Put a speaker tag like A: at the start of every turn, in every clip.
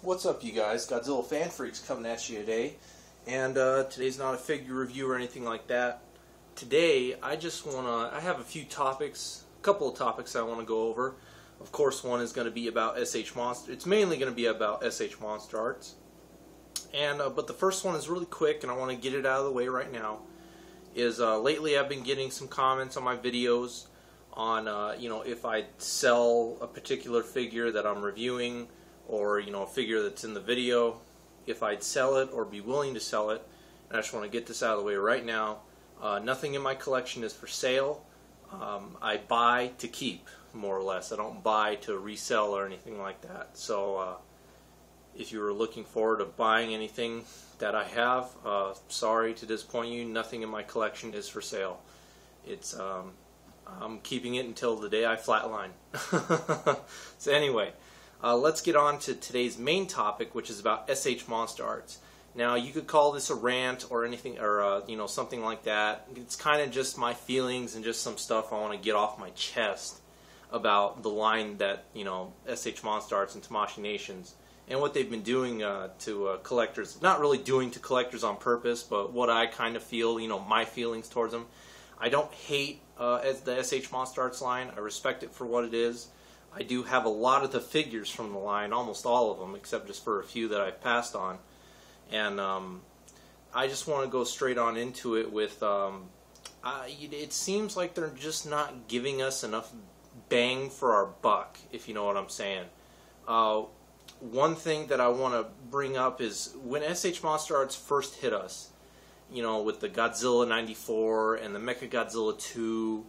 A: What's up, you guys? Godzilla Fan Freaks coming at you today. And today's not a figure review or anything like that. Today, I have a few topics, a couple of topics I want to go over. Of course, one is going to be about SH Monster. It's mainly going to be about SH Monsterarts. And but the first one is really quick, and I want to get it out of the way right now. Lately I've been getting some comments on my videos on if I sell a particular figure that I'm reviewing, or a figure that's in the video, if I'd sell it or be willing to sell it. And I just want to get this out of the way right now. Nothing in my collection is for sale. I buy to keep, more or less. I don't buy to resell or anything like that. So if you were looking forward to buying anything that I have, sorry to disappoint you, nothing in my collection is for sale. It's I'm keeping it until the day I flatline. So anyway, let's get on to today's main topic, which is about SH Monsterarts. Now, you could call this a rant or anything, or something like that. It's kind of just my feelings and just some stuff I want to get off my chest about the line that SH Monsterarts and Tamashii Nations and what they've been doing to collectors. Not really doing to collectors on purpose, but what I kind of feel, my feelings towards them. I don't hate the SH Monsterarts line. I respect it for what it is. I do have a lot of the figures from the line, almost all of them, except just for a few that I've passed on. And I just want to go straight on into it with, it seems like they're just not giving us enough bang for our buck, if you know what I'm saying. One thing that I want to bring up is when SH Monsterarts first hit us, with the Godzilla 94 and the Mechagodzilla 2,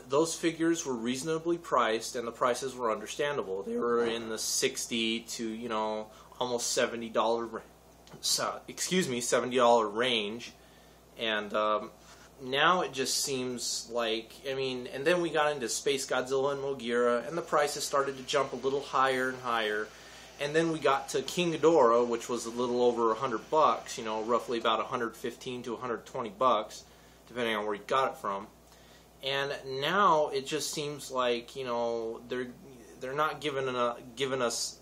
A: those figures were reasonably priced, and the prices were understandable. They were in the $60 to almost $70 $70 range, and now it just seems like, and then we got into Space Godzilla and Mogira, and the prices started to jump a little higher and higher. And then we got to King Ghidorah, which was a little over $100, roughly about 115 to 120 bucks, depending on where you got it from. And now it just seems like they're not giving us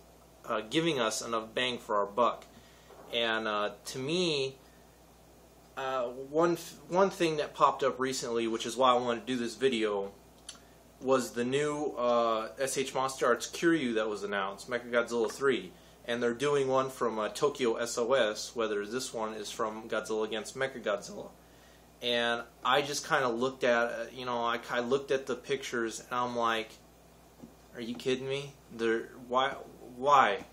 A: enough bang for our buck. And to me, one thing that popped up recently, which is why I wanted to do this video, was the new SH Monsterarts Kiryu that was announced, Mechagodzilla 3. And they're doing one from Tokyo SOS, whether this one is from Godzilla against Mechagodzilla. And I just kind of looked at, I looked at the pictures, and I'm like, are you kidding me? Why?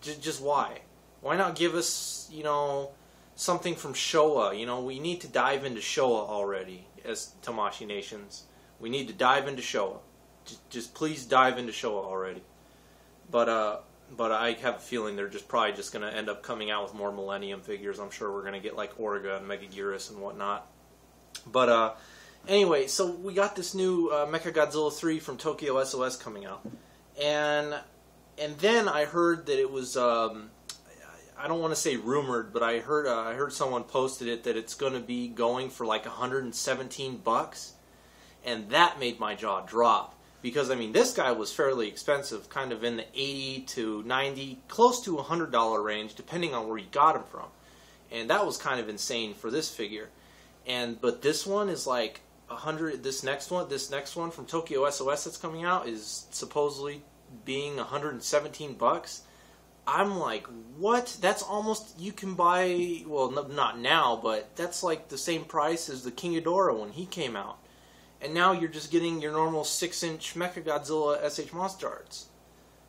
A: Just why? Why not give us, something from Showa? We need to dive into Showa already as Tamashii Nations. We need to dive into Showa. Just please dive into Showa already. But I have a feeling they're probably just going to end up coming out with more Millennium figures. I'm sure we're going to get like Orga and Megaguirus and whatnot. But anyway, so we got this new Mechagodzilla 3 from Tokyo SOS coming out. And then I heard that it was, I don't want to say rumored, but I heard someone posted it that it's going to be going for like 117 bucks. And that made my jaw drop, because this guy was fairly expensive, kind of in the 80 to 90, close to $100 range, depending on where you got him from. And that was kind of insane for this figure. But this one is like 100. This next one from Tokyo SOS that's coming out is supposedly being 117 bucks. I'm like, what? That's almost, you can buy, well, not now, but that's like the same price as the King Ghidorah when he came out. And now you're just getting your normal 6-inch Mechagodzilla SH Monsterarts.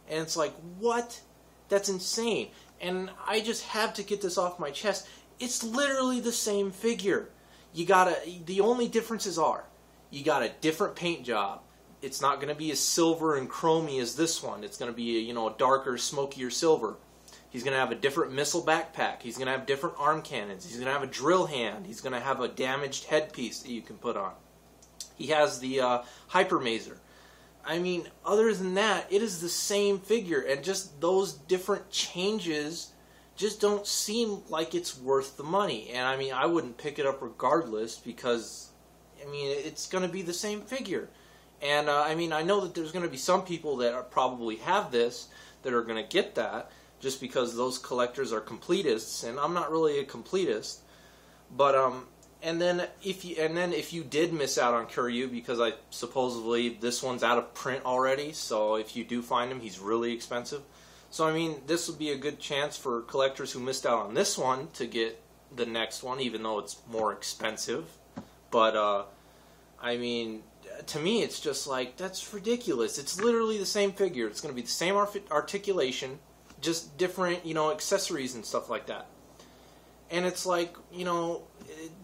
A: And it's like, what? That's insane. And I just have to get this off my chest. It's literally the same figure. The only differences are, you got a different paint job. It's not going to be as silver and chromy as this one. It's going to be a darker, smokier silver. He's going to have a different missile backpack. He's going to have different arm cannons. He's going to have a drill hand. He's going to have a damaged headpiece that you can put on. He has the Hyper Mazer. Other than that, it is the same figure, and just those different changes just don't seem like it's worth the money. And I wouldn't pick it up regardless, because it's going to be the same figure. And I know that there's going to be some people that probably have this that are going to get that, just because those collectors are completists, and I'm not really a completist. But and then if you did miss out on Kuryu, because I supposedly this one's out of print already, so if you do find him, he's really expensive. So I mean, this would be a good chance for collectors who missed out on this one to get the next one, even though it's more expensive. But I mean, to me, it's just like, that's ridiculous. It's literally the same figure. It's going to be the same articulation, just different, accessories and stuff like that. And it's like,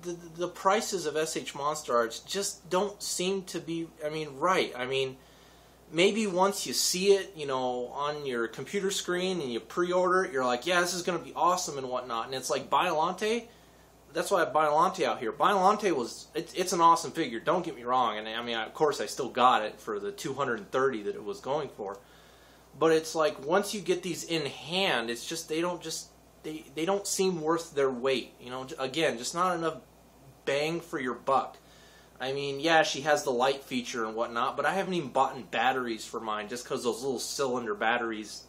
A: the prices of SH Monsterarts just don't seem to be, right. Maybe once you see it, on your computer screen and you pre-order it, you're like, yeah, this is going to be awesome and whatnot. And it's like Biollante. That's why I have Biollante out here. Biollante it's an awesome figure. Don't get me wrong. And of course, I still got it for the $230 that it was going for. But it's like, once you get these in hand, it's just, they don't seem worth their weight. Again, just not enough bang for your buck. Yeah, she has the light feature and whatnot, but I haven't even bought batteries for mine, just because those little cylinder batteries,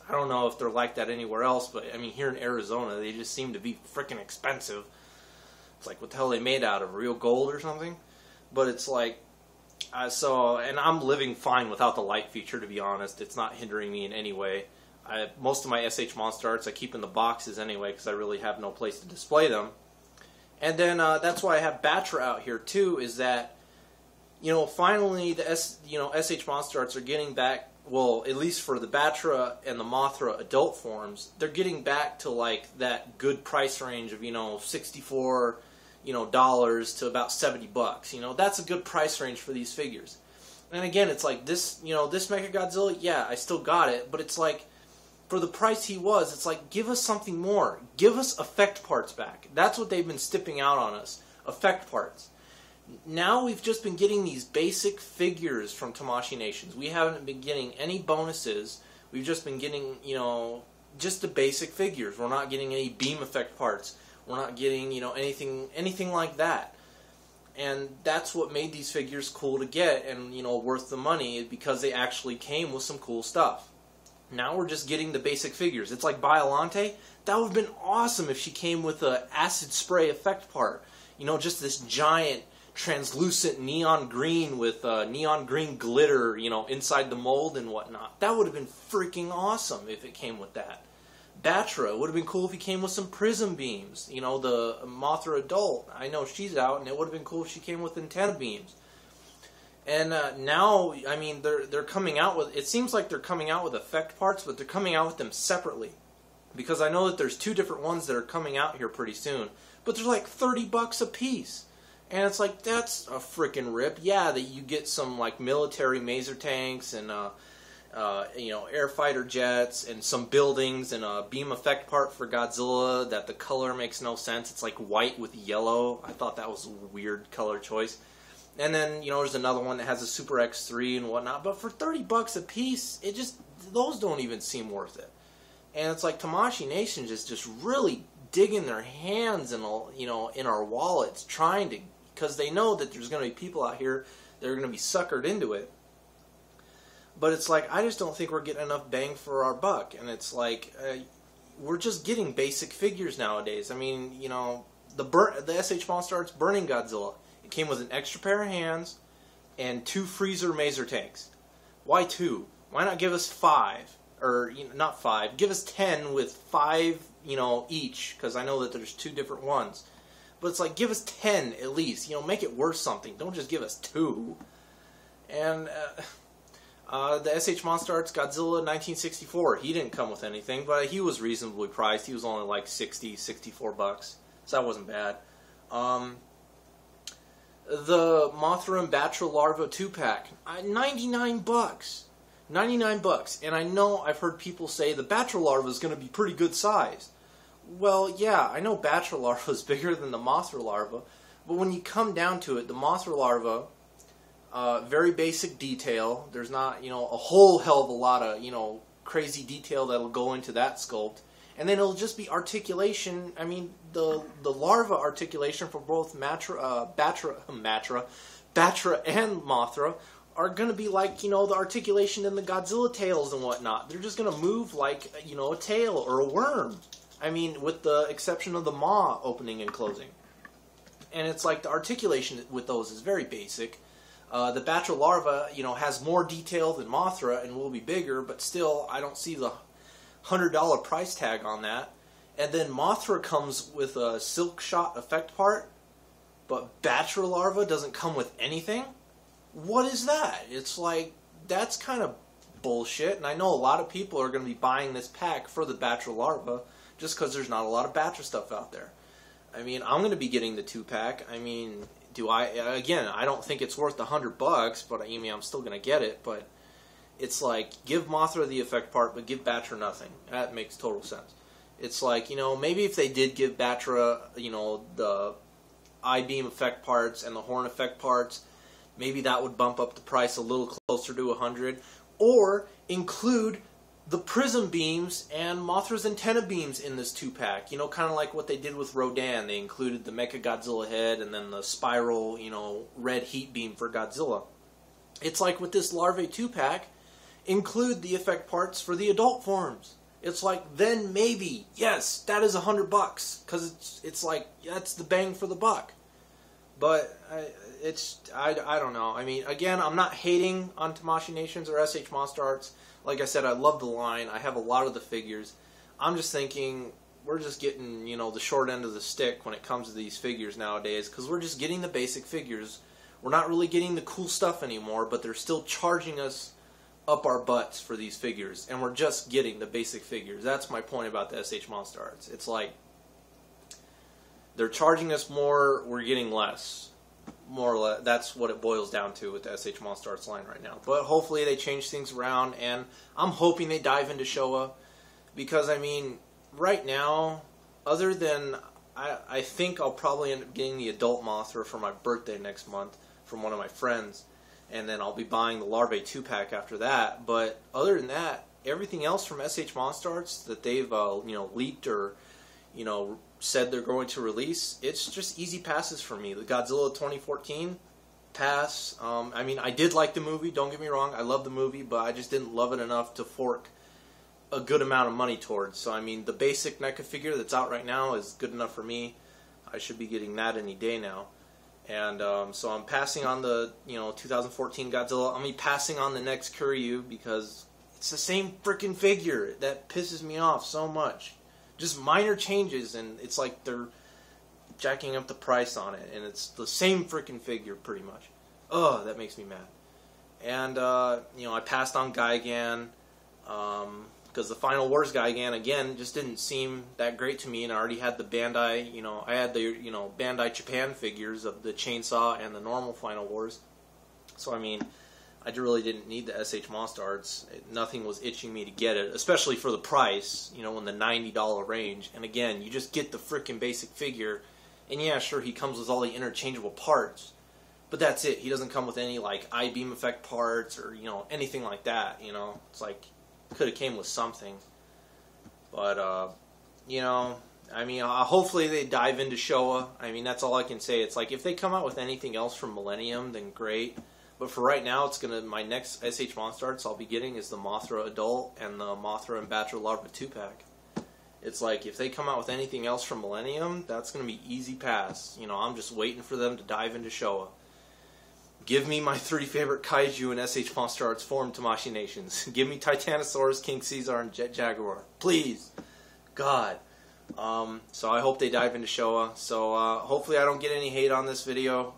A: I don't know if they're like that anywhere else, but here in Arizona, they just seem to be freaking expensive. It's like, what the hell are they made out of? Real gold or something? But it's like, and I'm living fine without the light feature, to be honest. It's not hindering me in any way. Most of my SH Monsterarts I keep in the boxes anyway, because I really have no place to display them. And then that's why I have Batra out here too, is that, finally the SH Monsterarts are getting back, well, at least for the Batra and the Mothra adult forms, they're getting back to like that good price range of, $64 dollars to about $70. That's a good price range for these figures. And again, it's like this, this Mechagodzilla, yeah, I still got it, but it's like, for the price he was, it's like, give us something more. Give us effect parts back. That's what they've been stipping out on us. Effect parts. Now we've just been getting these basic figures from Tamashii Nations. We haven't been getting any bonuses. We've just been getting, just the basic figures. We're not getting any beam effect parts. We're not getting, anything like that. And that's what made these figures cool to get and, worth the money, because they actually came with some cool stuff. Now we're just getting the basic figures. It's like Biollante. That would have been awesome if she came with an acid spray effect part. Just this giant translucent neon green with neon green glitter, inside the mold and whatnot. That would have been freaking awesome if it came with that. Batra, would have been cool if he came with some prism beams. The Mothra adult. I know she's out, and it would have been cool if she came with antenna beams. And now, they're coming out with, it seems like they're coming out with effect parts, but they're coming out with them separately. Because I know that there's 2 different ones that are coming out here pretty soon. But they're like $30 a piece. And it's like, that's a freaking rip. Yeah, that you get some like military maser tanks and, air fighter jets and some buildings and a beam effect part for Godzilla that the color makes no sense. It's like white with yellow. I thought that was a weird color choice. And then, there's another one that has a Super X3 and whatnot. But for $30 a piece, those don't even seem worth it. And it's like Tamashii Nations is just really digging their hands in, in our wallets, trying to, because they know that there's going to be people out here that are going to be suckered into it. But it's like, I just don't think we're getting enough bang for our buck. And it's like, we're just getting basic figures nowadays. The SH Monsterarts Burning Godzilla. Came with an extra pair of hands and 2 freezer maser tanks. Why 2? Why not give us 5? Or, not 5. Give us 10 with 5, each. Because I know that there's 2 different ones. But it's like, give us 10 at least. Make it worth something. Don't just give us 2. And the SH Monsterarts Godzilla 1964. He didn't come with anything, but he was reasonably priced. He was only like $64. So that wasn't bad. The Mothra and Batra Larva 2-pack, $99. $99. And I know I've heard people say the Batra Larva is going to be pretty good size. Well, yeah, I know Batra Larva is bigger than the Mothra Larva, but when you come down to it, the Mothra Larva, very basic detail. There's not, a whole hell of a lot of, crazy detail that'll go into that sculpt. And then it'll just be articulation. The larva articulation for both Batra and Mothra are going to be like, you know, the articulation in the Godzilla tails and whatnot. They're just going to move like, you know, a tail or a worm. I mean, with the exception of the maw opening and closing. And it's like the articulation with those is very basic. The Batra larva, you know, has more detail than Mothra and will be bigger, but still, I don't see the $100 price tag on that. And then Mothra comes with a silk shot effect part, but Batra larva doesn't come with anything? What is that? It's like, that's kind of bullshit, and I know a lot of people are going to be buying this pack for the Batra larva just because there's not a lot of Batra stuff out there. I mean, I'm going to be getting the 2-pack. I mean, again, I don't think it's worth $100, but I mean, I'm still going to get it, but it's like, give Mothra the effect part, but give Batra nothing. That makes total sense. It's like, you know, maybe if they did give Batra, you know, the I-beam effect parts and the horn effect parts, maybe that would bump up the price a little closer to 100, or include the prism beams and Mothra's antenna beams in this 2-pack. You know, kind of like what they did with Rodan. They included the Mecha Godzilla head and then the spiral, you know, red heat beam for Godzilla. It's like with this Larvae 2-pack, include the effect parts for the adult forms. It's like, then maybe, yes, that is $100, because it's like, that's the bang for the buck. But I don't know. I mean, again, I'm not hating on Tamashii Nations or SH Monsterarts. Like I said, I love the line. I have a lot of the figures. I'm just thinking we're just getting, you know, the short end of the stick when it comes to these figures nowadays, because we're just getting the basic figures. We're not really getting the cool stuff anymore, but they're still charging us up our butts for these figures, and we're just getting the basic figures. That's my point about the SH Monsterarts. It's like, they're charging us more, we're getting less. More or less, that's what it boils down to with the SH Monsterarts line right now. But hopefully they change things around, and I'm hoping they dive into Showa, because, I mean, right now, other than, I think I'll probably end up getting the adult Mothra for my birthday next month from one of my friends, and then I'll be buying the Larvae 2-pack after that. But other than that, everything else from SH Monsterarts that they've you know, leaked or, you know, said they're going to release, it's just easy passes for me. The Godzilla 2014, pass. I mean, I did like the movie, don't get me wrong, I love the movie, but I just didn't love it enough to fork a good amount of money towards. So I mean, the basic NECA figure that's out right now is good enough for me. I should be getting that any day now. And so I'm passing on the, you know, 2014 Godzilla. I'm passing on the next Kuryu because it's the same freaking figure. That pisses me off so much. Just minor changes, and it's like they're jacking up the price on it, and it's the same freaking figure pretty much. Oh, that makes me mad. And you know, I passed on Gigan because the Final Wars Gigan again just didn't seem that great to me, and I already had the Bandai, you know, I had the, you know, Bandai Japan figures of the Chainsaw and the normal Final Wars. So I mean, I really didn't need the SH Monsterarts. Nothing was itching me to get it, especially for the price, you know, in the $90 range. And again, you just get the freaking basic figure, and yeah, sure, he comes with all the interchangeable parts, but that's it. He doesn't come with any, like, I-beam effect parts or, you know, anything like that, you know. It's like, could have came with something. But, you know, I mean, hopefully they dive into Showa. I mean, that's all I can say. It's like, if they come out with anything else from Millennium, then great. But for right now, it's gonna, my next SH Monsterarts I'll be getting is the Mothra Adult and the Mothra and Batra Larva 2-pack. It's like, if they come out with anything else from Millennium, that's gonna be easy pass. You know, I'm just waiting for them to dive into Showa. Give me my 3 favorite kaiju in SH Monsterarts form Tamashii Nations. Give me Titanosaurus, King Caesar, and Jet Jaguar. Please. God. So I hope they dive into Showa. So hopefully I don't get any hate on this video.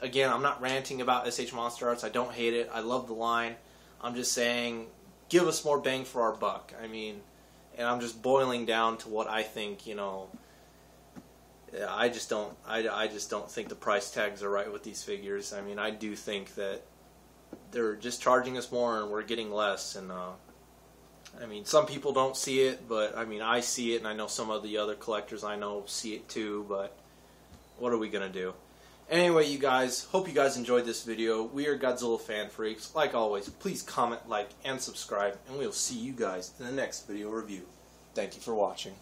A: Again, I'm not ranting about SH Monsterarts. I don't hate it. I love the line. I'm just saying, give us more bang for our buck. I mean, and I'm just boiling down to what I think, you know. I just don't think the price tags are right with these figures. I mean, I do think that they're just charging us more and we're getting less. And I mean, some people don't see it, but I mean, I see it, and I know some of the other collectors I know see it too, but what are we going to do? Anyway, you guys, hope you guys enjoyed this video. We are Godzilla Fan Freaks. Like always, please comment, like, and subscribe, and we'll see you guys in the next video review. Thank you for watching.